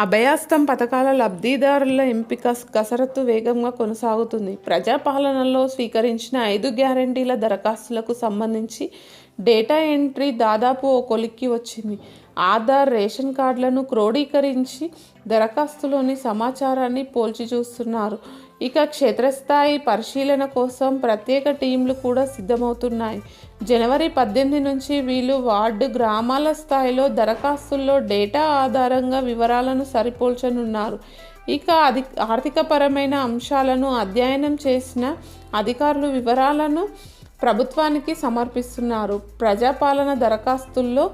అభయహస్తం పథకాల లబ్ధిదారుల ఎంపిక కసరత్తు వేగంగా కొనసాగుతుంది. ప్రజాపాలనలో స్వీకరించిన 5 గ్యారంటీల దరఖాస్తులకు సంబంధించి డేటా ఎంట్రీ దాదాపు ఓ కొలిక్కి వచ్చింది. ఆధార్, రేషన్ కార్డులను క్రోడీకరించి దరఖాస్తులోని సమాచారాన్ని పోల్చి చూస్తున్నారు. ఇక క్షేత్రస్థాయి పరిశీలన కోసం ప్రత్యేక టీంలు కూడా సిద్ధమవుతున్నాయి. జనవరి 18 నుంచి వీళ్ళు వార్డు, గ్రామాల స్థాయిలో దరఖాస్తుల్లో డేటా ఆధారంగా వివరాలను సరిపోల్చనున్నారు. ఇక ఆర్థికపరమైన అంశాలను అధ్యయనం చేసిన అధికారులు వివరాలను ప్రభుత్వానికి సమర్పిస్తున్నారు. ప్రజాపాలన దరఖాస్తుల్లో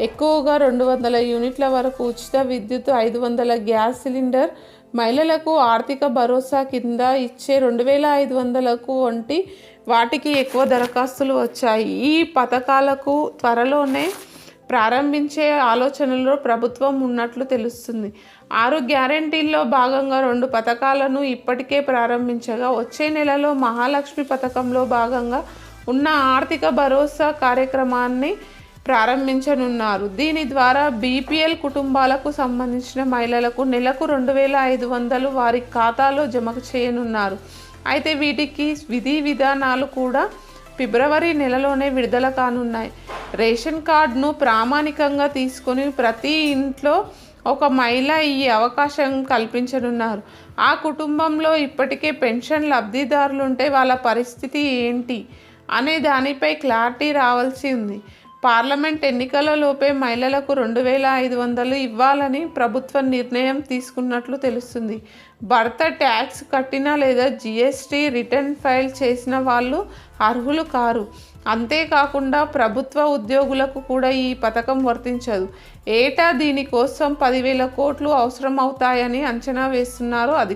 ఎక్కువగా 200 యూనిట్ల వరకు ఉచిత విద్యుత్, 500 గ్యాస్ సిలిండర్, మహిళలకు ఆర్థిక భరోసా కింద ఇచ్చే 2500కు వంటి వాటికి ఎక్కువ దరఖాస్తులు వచ్చాయి. ఈ పథకాలకు త్వరలోనే ప్రారంభించే ఆలోచనలో ప్రభుత్వం ఉన్నట్లు తెలుస్తుంది. 6 గ్యారంటీల్లో భాగంగా 2 పథకాలను ఇప్పటికే ప్రారంభించగా, వచ్చే నెలలో మహాలక్ష్మి పథకంలో భాగంగా ఉన్న ఆర్థిక భరోసా కార్యక్రమాన్ని ప్రారంభించనున్నారు. దీని ద్వారా బీపీఎల్ కుటుంబాలకు సంబంధించిన మహిళలకు నెలకు 2500 వారి ఖాతాలో జమ చేయనున్నారు. అయితే వీటికి విధి విధానాలు కూడా ఫిబ్రవరి నెలలోనే విడుదల కానున్నాయి. రేషన్ కార్డును ప్రామాణికంగా తీసుకొని ప్రతి ఇంట్లో ఒక మహిళ ఈ అవకాశం కల్పించనున్నారు. ఆ కుటుంబంలో ఇప్పటికే పెన్షన్ లబ్ధిదారులుంటే వాళ్ళ పరిస్థితి ఏంటి అనే దానిపై క్లారిటీ రావాల్సి ఉంది. పార్లమెంట్ ఎన్నికల లోపే మహిళలకు 2500 ఇవ్వాలని ప్రభుత్వం నిర్ణయం తీసుకున్నట్లు తెలుస్తుంది. భర్త ట్యాక్స్ కట్టిన లేదా జీఎస్టీ రిటర్న్ ఫైల్ చేసిన వాళ్ళు అర్హులు కారు. అంతేకాకుండా ప్రభుత్వ ఉద్యోగులకు కూడా ఈ పథకం వర్తించదు. ఏటా దీనికోసం 10,000 కోట్లు అవసరం అవుతాయని అంచనా వేస్తున్నారు అధికారులు.